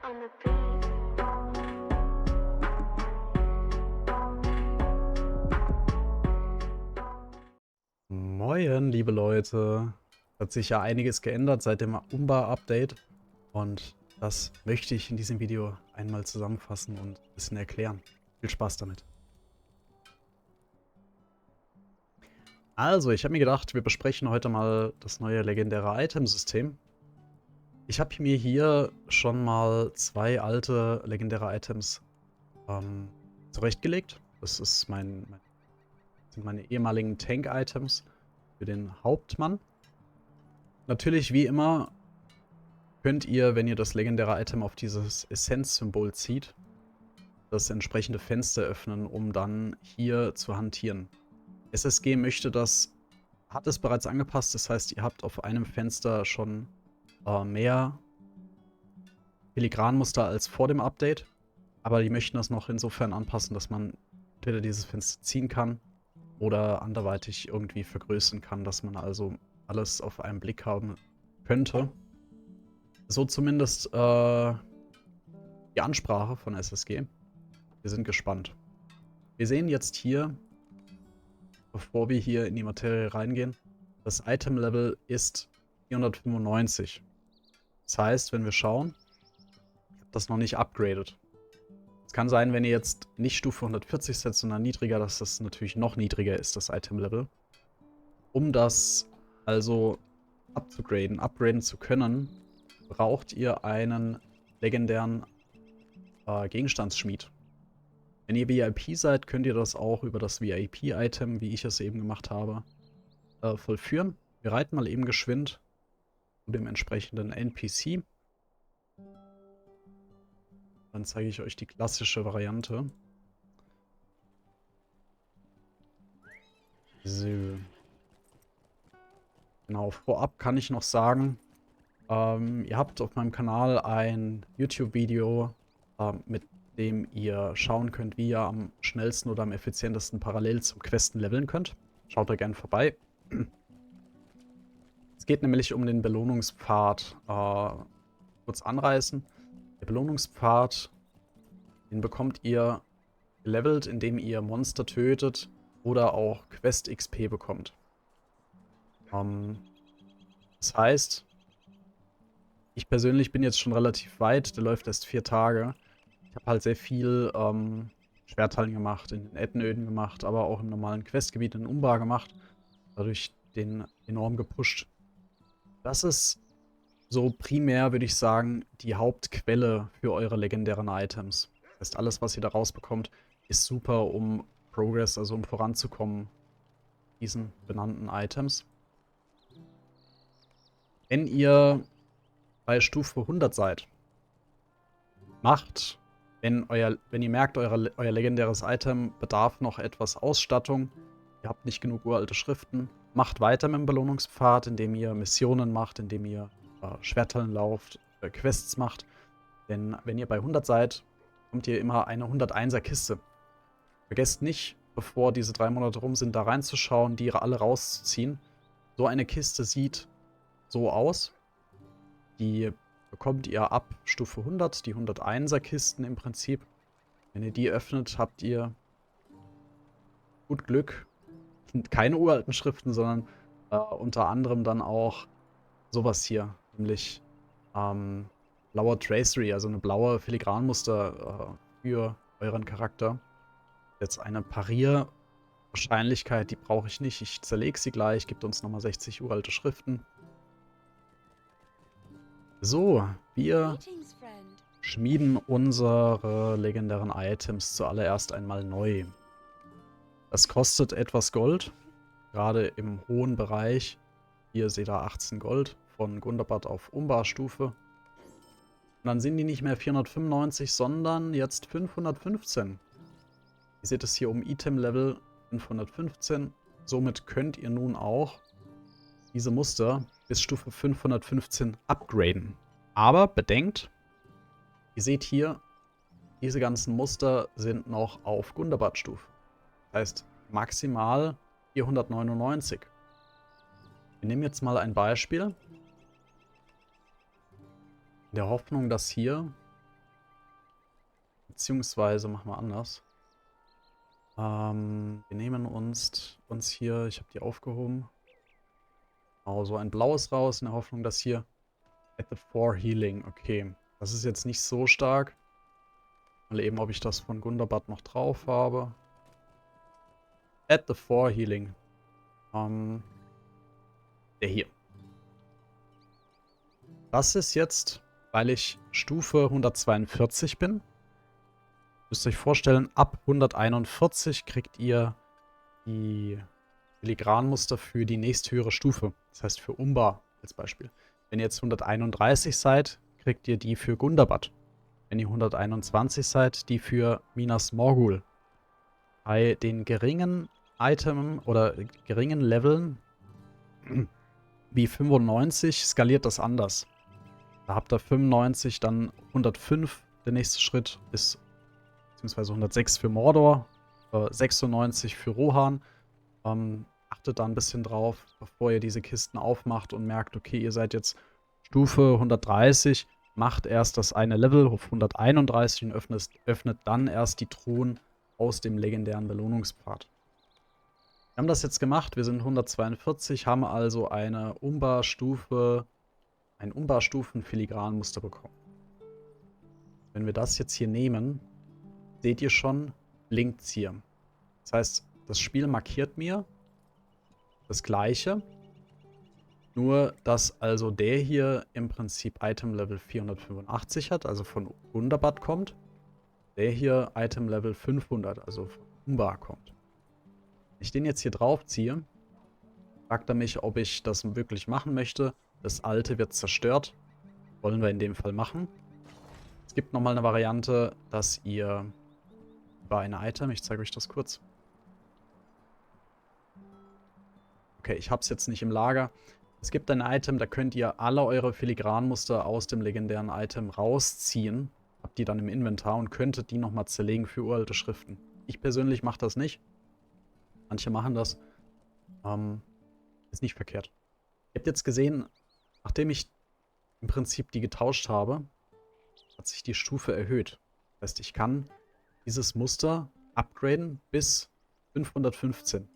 on the beat. Moin, liebe Leute. Hat sich ja einiges geändert seit dem Umbar-Update und das möchte ich in diesem Video einmal zusammenfassen und ein bisschen erklären. Viel Spaß damit. Also, ich habe mir gedacht, wir besprechen heute mal das neue legendäre Itemsystem. Ich habe mir hier schon mal zwei alte legendäre Items zurechtgelegt. Das ist sind meine ehemaligen Tank-Items für den Hauptmann. Natürlich, wie immer, könnt ihr, wenn ihr das legendäre Item auf dieses Essenz-Symbol zieht, das entsprechende Fenster öffnen, um dann hier zu hantieren. SSG möchte das, hat es bereits angepasst, das heißt, ihr habt auf einem Fenster schon mehr Filigranmuster als vor dem Update, aber die möchten das noch insofern anpassen, dass man entweder dieses Fenster ziehen kann oder anderweitig irgendwie vergrößern kann, dass man also alles auf einen Blick haben könnte. So zumindest die Ansprache von SSG. Wir sind gespannt. Wir sehen jetzt hier, bevor wir hier in die Materie reingehen, das Item-Level ist 495. Das heißt, wenn wir schauen, ich habe das noch nicht upgraded. Es kann sein, wenn ihr jetzt nicht Stufe 140 setzt, sondern niedriger, dass das natürlich noch niedriger ist, das Item-Level. Um das also upgraden zu können, braucht ihr einen legendären Gegenstandsschmied. Wenn ihr VIP seid, könnt ihr das auch über das VIP-Item, wie ich es eben gemacht habe, vollführen. Wir reiten mal eben geschwind zu dem entsprechenden NPC. Dann zeige ich euch die klassische Variante. So. Genau, vorab kann ich noch sagen, ihr habt auf meinem Kanal ein YouTube-Video, mit dem ihr schauen könnt, wie ihr am schnellsten oder am effizientesten parallel zum Questen leveln könnt. Schaut da gerne vorbei. Es geht nämlich um den Belohnungspfad. Kurz anreißen. Der Belohnungspfad, den bekommt ihr gelevelt, indem ihr Monster tötet oder auch Quest-XP bekommt. Das heißt, ich persönlich bin jetzt schon relativ weit. Der läuft erst 4 Tage. Ich habe halt sehr viel Schwerthallen gemacht, in den Ettenöden gemacht, aber auch im normalen Questgebiet in Umbar gemacht. Dadurch den enorm gepusht. Das ist so primär, würde ich sagen, die Hauptquelle für eure legendären Items. Das heißt, alles, was ihr da rausbekommt, ist super, um Progress, also um voranzukommen, diesen benannten Items. Wenn ihr bei Stufe 100 seid, macht, wenn ihr merkt, euer legendäres Item bedarf noch etwas Ausstattung, ihr habt nicht genug uralte Schriften, macht weiter mit dem Belohnungspfad, indem ihr Missionen macht, indem ihr Schwerthallen lauft, Quests macht. Denn wenn ihr bei 100 seid, bekommt ihr immer eine 101er Kiste. Vergesst nicht, bevor diese 3 Monate rum sind, da reinzuschauen, die alle rauszuziehen. So eine Kiste sieht so aus. Die bekommt ihr ab Stufe 100, die 101er Kisten im Prinzip. Wenn ihr die öffnet, habt ihr gut Glück. Keine uralten Schriften, sondern unter anderem dann auch sowas hier, nämlich blauer Tracery, also eine blaue Filigranmuster für euren Charakter. Jetzt eine Parierwahrscheinlichkeit, die brauche ich nicht. Ich zerlege sie gleich, gibt uns nochmal 60 uralte Schriften. So, wir schmieden unsere legendären Items zuallererst einmal neu. Das kostet etwas Gold, gerade im hohen Bereich. Hier seht ihr 18 Gold von Gundabad auf Umbar-Stufe. Und dann sind die nicht mehr 495, sondern jetzt 515. Ihr seht es hier um Item-Level 515. Somit könnt ihr nun auch diese Muster bis Stufe 515 upgraden. Aber bedenkt, ihr seht hier, diese ganzen Muster sind noch auf Gundabad-Stufe. Das heißt, maximal 499. Wir nehmen jetzt mal ein Beispiel. In der Hoffnung, dass hier beziehungsweise machen wir anders. Wir nehmen uns hier, ich habe die aufgehoben, genau, so ein blaues raus, in der Hoffnung, dass hier at the 4 Healing, okay. Das ist jetzt nicht so stark. Mal eben, ob ich das von Gundabad noch drauf habe. At the 4 Healing. Der hier. Das ist jetzt, weil ich Stufe 142 bin. Müsst ihr euch vorstellen, ab 141 kriegt ihr die Filigranmuster für die nächsthöhere Stufe. Das heißt für Umbar als Beispiel. Wenn ihr jetzt 131 seid, kriegt ihr die für Gundabad. Wenn ihr 121 seid, die für Minas Morgul. Bei den geringen Itemen oder geringen Leveln wie 95 skaliert das anders. Da habt ihr 95, dann 105, der nächste Schritt ist, beziehungsweise 106 für Mordor, 96 für Rohan. Achtet da ein bisschen drauf, bevor ihr diese Kisten aufmacht und merkt, okay, ihr seid jetzt Stufe 130, macht erst das eine Level auf 131 und öffnet dann erst die Truhen aus dem legendären Belohnungspfad. Wir haben das jetzt gemacht, wir sind 142, haben also eine ein Umbarstufen-Filigranmuster bekommen. Wenn wir das jetzt hier nehmen, seht ihr schon, blinkt's hier. Das heißt, das Spiel markiert mir das gleiche, nur dass also der hier im Prinzip Item Level 485 hat, also von Gundabad kommt. Der hier Item Level 500, also von Umbar kommt. Wenn ich den jetzt hier drauf ziehe, fragt er mich, ob ich das wirklich machen möchte. Das alte wird zerstört. Wollen wir in dem Fall machen. Es gibt nochmal eine Variante, dass ihr über ein Item, ich zeige euch das kurz. Okay, ich habe es jetzt nicht im Lager. Es gibt ein Item, da könnt ihr alle eure Filigranmuster aus dem legendären Item rausziehen. Habt die dann im Inventar und könntet die nochmal zerlegen für uralte Schriften. Ich persönlich mache das nicht. Manche machen das. Ist nicht verkehrt. Ihr habt jetzt gesehen, nachdem ich im Prinzip die getauscht habe, hat sich die Stufe erhöht. Das heißt, ich kann dieses Muster upgraden bis 515.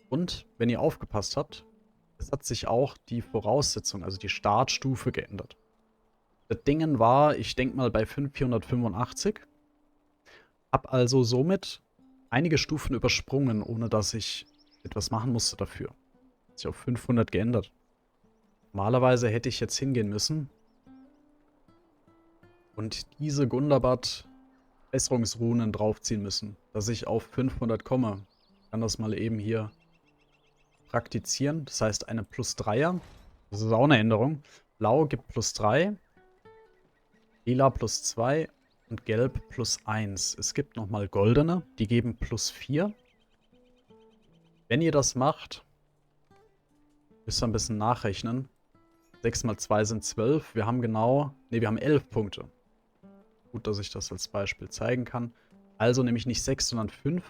Und, wenn ihr aufgepasst habt, es hat sich auch die Voraussetzung, also die Startstufe geändert. Das Ding war, ich denke mal, bei 485. Hab also somit einige Stufen übersprungen, ohne dass ich etwas machen musste dafür. Hat sich auf 500 geändert. Normalerweise hätte ich jetzt hingehen müssen und diese Gundabad Besserungsrunen draufziehen müssen, dass ich auf 500 komme. Ich kann das mal eben hier praktizieren. Das heißt eine +3er. Das ist auch eine Änderung. Blau gibt +3, Lila +2 und Gelb +1. Es gibt nochmal goldene, die geben +4. Wenn ihr das macht, müsst ihr ein bisschen nachrechnen. 6 mal 2 sind 12. Wir haben wir haben 11 Punkte. Gut, dass ich das als Beispiel zeigen kann. Also nehme ich nicht 6, sondern 5.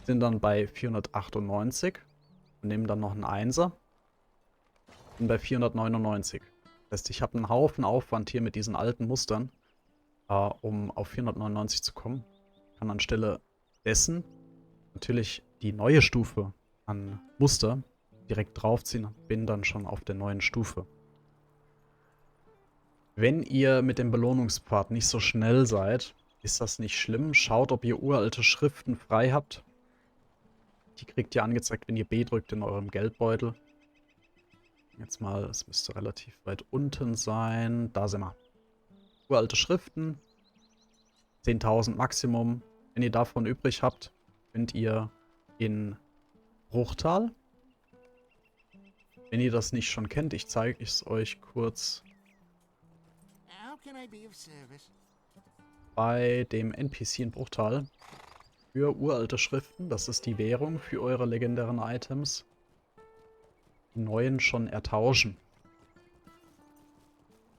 Sind dann bei 498. Und nehmen dann noch einen 1er. Bin bei 499. Das heißt, ich habe einen Haufen Aufwand hier mit diesen alten Mustern, um auf 499 zu kommen. Kann anstelle dessen natürlich die neue Stufe an Muster direkt draufziehen und bin dann schon auf der neuen Stufe. Wenn ihr mit dem Belohnungspfad nicht so schnell seid, ist das nicht schlimm. Schaut, ob ihr uralte Schriften frei habt. Die kriegt ihr angezeigt, wenn ihr B drückt in eurem Geldbeutel. Jetzt mal, es müsste relativ weit unten sein. Da sind wir. Uralte Schriften. 10.000 Maximum. Wenn ihr davon übrig habt, könnt ihr in Bruchtal. Wenn ihr das nicht schon kennt, ich zeige es euch kurz bei dem NPC in Bruchtal. Für uralte Schriften, das ist die Währung für eure legendären Items. Die neuen schon ertauschen.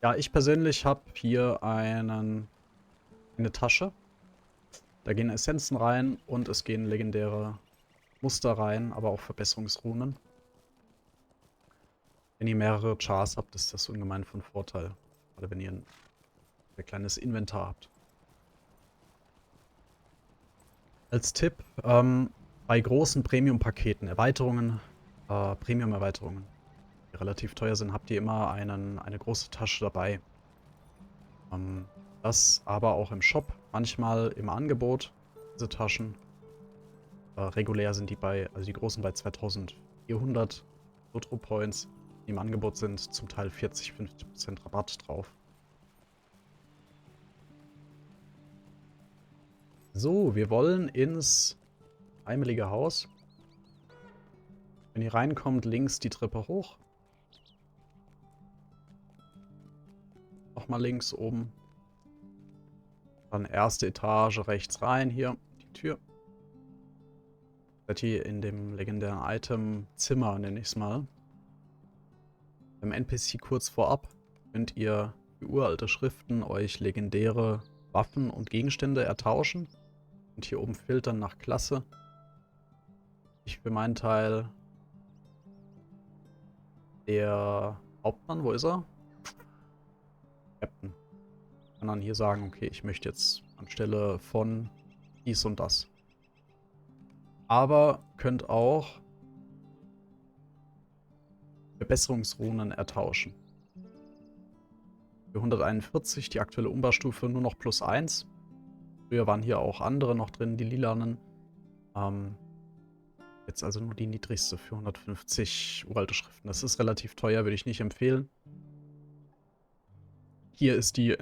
Ja, ich persönlich habe hier eine Tasche. Da gehen Essenzen rein und es gehen legendäre Muster rein, aber auch Verbesserungsrunen. Wenn ihr mehrere Chars habt, ist das ungemein von Vorteil. Gerade wenn ihr ein kleines Inventar habt. Als Tipp, bei großen Premium-Paketen, Erweiterungen, Premium-Erweiterungen, die relativ teuer sind, habt ihr immer eine große Tasche dabei. Das aber auch im Shop, manchmal im Angebot, diese Taschen. Regulär sind also die großen bei 2400 Lotro Points, die im Angebot sind, zum Teil 40-50% Rabatt drauf. So, wir wollen ins heimelige Haus. Wenn ihr reinkommt, links die Treppe hoch. Nochmal links oben. Dann erste Etage rechts rein, hier die Tür. Seid hier in dem legendären Item Zimmer, nenne ich es mal. Beim NPC kurz vorab könnt ihr für uralte Schriften euch legendäre Waffen und Gegenstände ertauschen. Und hier oben filtern nach Klasse. Ich für meinen Teil der Hauptmann, wo ist er? Captain. Kann dann hier sagen, okay, ich möchte jetzt anstelle von dies und das. Aber könnt auch Verbesserungsrunen ertauschen. Für 141 die aktuelle Umbaustufe nur noch +1. Früher waren hier auch andere noch drin, die lilanen. Jetzt also nur die niedrigste für 150 uralte Schriften. Das ist relativ teuer, würde ich nicht empfehlen. Hier ist die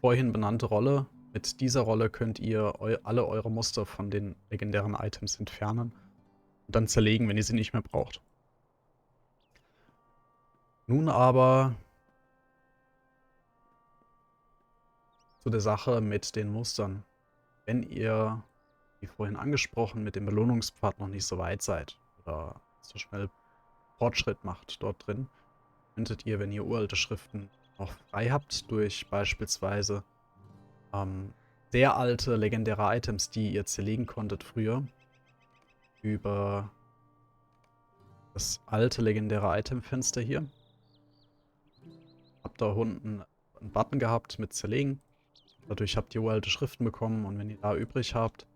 vorhin benannte Rolle. Mit dieser Rolle könnt ihr alle eure Muster von den legendären Items entfernen und dann zerlegen, wenn ihr sie nicht mehr braucht. Nun aber zu der Sache mit den Mustern. Wenn ihr, wie vorhin angesprochen, mit dem Belohnungspfad noch nicht so weit seid oder so schnell Fortschritt macht dort drin, könntet ihr, wenn ihr uralte Schriften noch frei habt, durch beispielsweise sehr alte legendäre Items, die ihr zerlegen konntet früher, über das alte legendäre Itemfenster hier. Habt da unten einen Button gehabt mit Zerlegen. Dadurch habt ihr uralte Schriften bekommen und wenn ihr da übrig habt,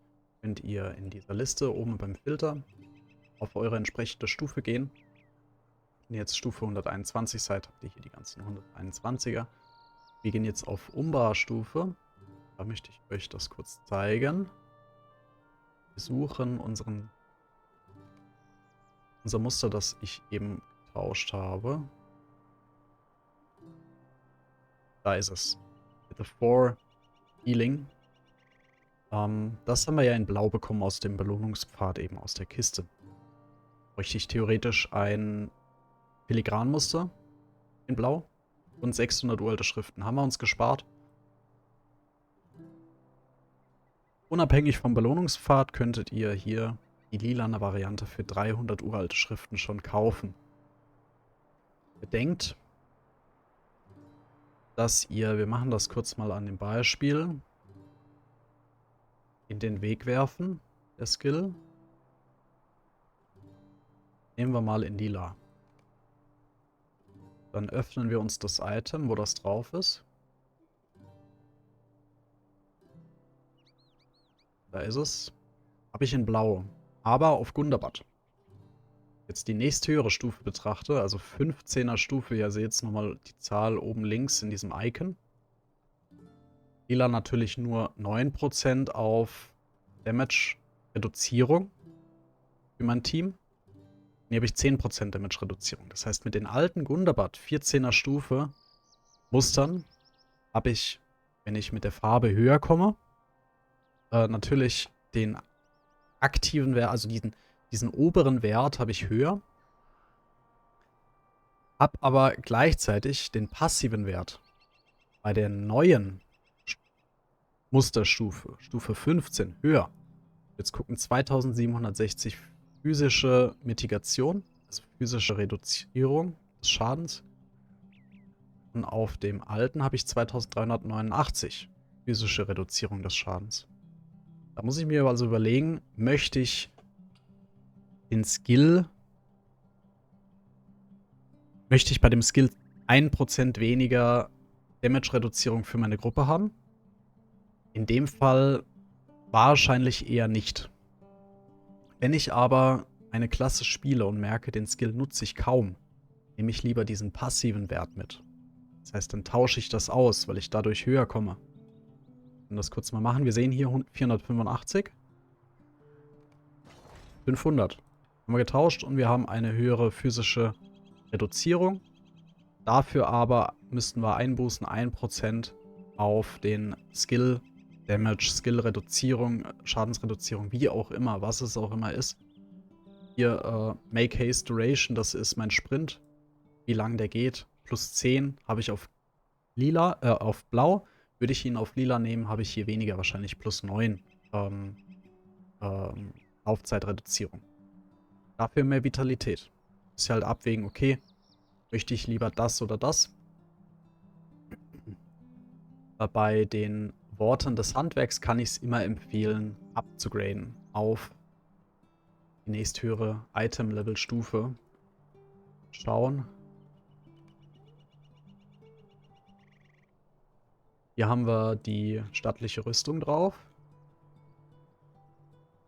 könnt ihr in dieser Liste oben beim Filter auf eure entsprechende Stufe gehen. Wenn ihr jetzt Stufe 121 seid, habt ihr hier die ganzen 121er. Wir gehen jetzt auf Umbar-Stufe. Da möchte ich euch das kurz zeigen. Wir suchen unser Muster, das ich eben getauscht habe. Da ist es. Mit the 4 Healing. Das haben wir ja in Blau bekommen aus dem Belohnungspfad, eben aus der Kiste. Bräuchte ich theoretisch ein Filigranmuster in Blau und 600 uralte Schriften. Haben wir uns gespart. Unabhängig vom Belohnungspfad könntet ihr hier die lilane Variante für 300 uralte Schriften schon kaufen. Bedenkt, dass ihr, wir machen das kurz mal an dem Beispiel, in den Weg werfen, der Skill. Nehmen wir mal in lila. Dann öffnen wir uns das Item, wo das drauf ist. Da ist es. Habe ich in blau. Aber auf Gundabad. Jetzt die nächsthöhere Stufe betrachte, also 15er Stufe, ihr seht jetzt nochmal die Zahl oben links in diesem Icon. Lila natürlich nur 9% auf Damage-Reduzierung für mein Team. Hier habe ich 10% Damage-Reduzierung. Das heißt, mit den alten Gundabad 14er Stufe Mustern habe ich, wenn ich mit der Farbe höher komme, natürlich den aktiven Wert, also diesen oberen Wert habe ich höher. Habe aber gleichzeitig den passiven Wert bei der neuen Musterstufe, Stufe 15, höher. Jetzt gucken 2760 physische Mitigation, also physische Reduzierung des Schadens. Und auf dem alten habe ich 2389 physische Reduzierung des Schadens. Da muss ich mir also überlegen, möchte ich den Skill, möchte ich bei dem Skill 1% weniger Damage-Reduzierung für meine Gruppe haben? In dem Fall Wahrscheinlich eher nicht. Wenn ich aber eine Klasse spiele und merke, den Skill nutze ich kaum, nehme ich lieber diesen passiven Wert mit. Das heißt, dann tausche ich das aus, weil ich dadurch höher komme. Wir können das kurz mal machen. Wir sehen hier 485. 500. Haben wir getauscht und wir haben eine höhere physische Reduzierung. Dafür aber müssten wir einbußen 1% auf den Skill Damage, Skill-Reduzierung, Schadensreduzierung, wie auch immer, was es auch immer ist. Hier Make Haste Duration, das ist mein Sprint. Wie lang der geht. Plus 10 habe ich auf lila, auf blau. Würde ich ihn auf lila nehmen, habe ich hier weniger, wahrscheinlich plus 9 Laufzeitreduzierung. Dafür mehr Vitalität. Muss ich halt abwägen, okay, möchte ich lieber das oder das? Bei den Worten des Handwerks kann ich es immer empfehlen, abzugraden auf die nächsthöhere Item-Level-Stufe. Schauen. Hier haben wir die stattliche Rüstung drauf.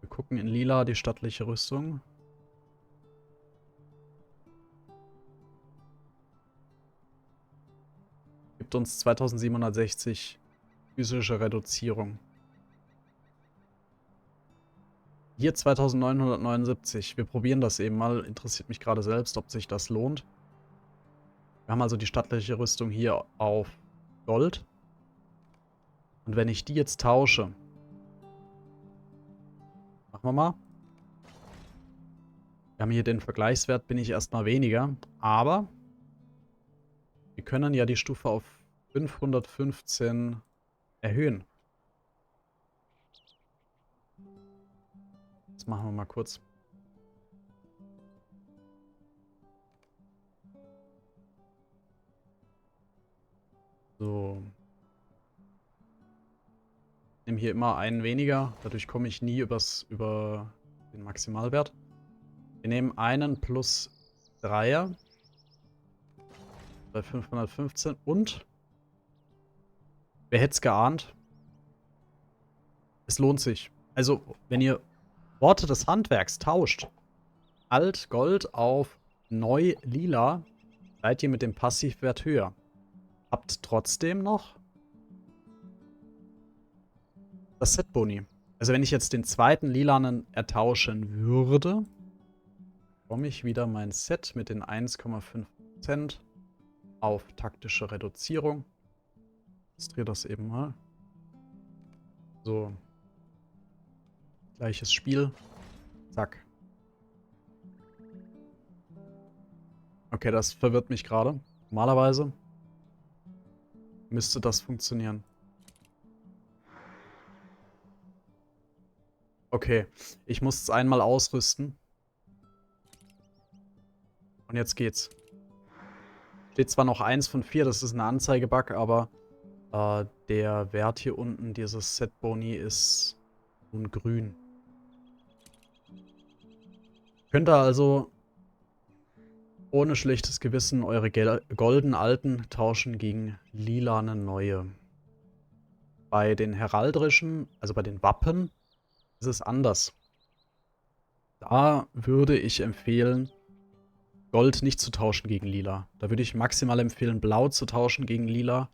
Wir gucken in lila die stattliche Rüstung. Gibt uns 2760 physische Reduzierung. Hier 2979. Wir probieren das eben mal. Interessiert mich gerade selbst, ob sich das lohnt. Wir haben also die stattliche Rüstung hier auf Gold. Und wenn ich die jetzt tausche, machen wir mal. Wir haben hier den Vergleichswert, bin ich erstmal weniger. Aber wir können ja die Stufe auf 515 erhöhen. Das machen wir mal kurz. So. Ich nehme hier immer einen weniger. Dadurch komme ich nie über den Maximalwert. Wir nehmen einen plus 3er. Bei 515. Und wer hätte es geahnt? Es lohnt sich. Also, wenn ihr Worte des Handwerks tauscht, alt Gold auf neu lila, seid ihr mit dem Passivwert höher. Habt trotzdem noch das Set-Boni. Also wenn ich jetzt den zweiten lilanen ertauschen würde, komme ich wieder mein Set mit den 1,5% auf taktische Reduzierung. Ich drehe das eben mal. So. Gleiches Spiel. Zack. Okay, das verwirrt mich gerade. Normalerweise müsste das funktionieren. Okay, ich muss es einmal ausrüsten. Und jetzt geht's. Steht zwar noch 1 von 4, das ist eine Anzeigebug, aber der Wert hier unten, dieses Set-Boni, ist nun grün. Könnt ihr also ohne schlechtes Gewissen eure golden alten tauschen gegen lilane neue. Bei den heraldrischen, also bei den Wappen, ist es anders. Da würde ich empfehlen, Gold nicht zu tauschen gegen lila. Da würde ich maximal empfehlen, blau zu tauschen gegen lila.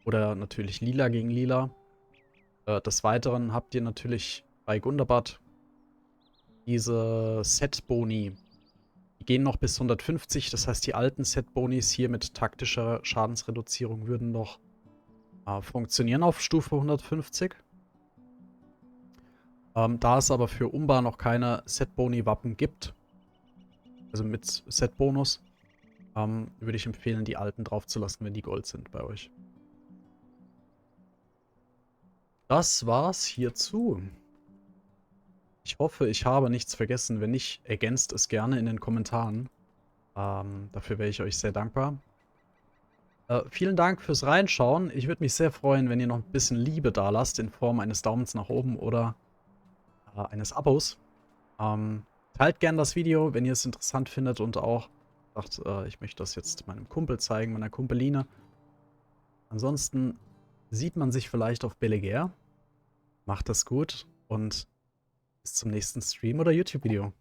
Oder natürlich lila gegen lila. Des Weiteren habt ihr natürlich bei Gundabad diese Set-Boni. Die gehen noch bis 150. Das heißt, die alten Set-Bonis hier mit taktischer Schadensreduzierung würden noch funktionieren auf Stufe 150. Da es aber für Umbar noch keine Set-Boni-Wappen gibt, also mit Set-Bonus, würde ich empfehlen, die alten drauf zu lassen, wenn die Gold sind bei euch. Das war's hierzu. Ich hoffe, ich habe nichts vergessen. Wenn nicht, ergänzt es gerne in den Kommentaren. Dafür wäre ich euch sehr dankbar. Vielen Dank fürs Reinschauen. Ich würde mich sehr freuen, wenn ihr noch ein bisschen Liebe da lasst in Form eines Daumens nach oben oder eines Abos. Teilt gerne das Video, wenn ihr es interessant findet und auch sagt, ich möchte das jetzt meinem Kumpel zeigen, meiner Kumpeline. Ansonsten sieht man sich vielleicht auf Belegaer. Macht das gut und bis zum nächsten Stream oder YouTube-Video.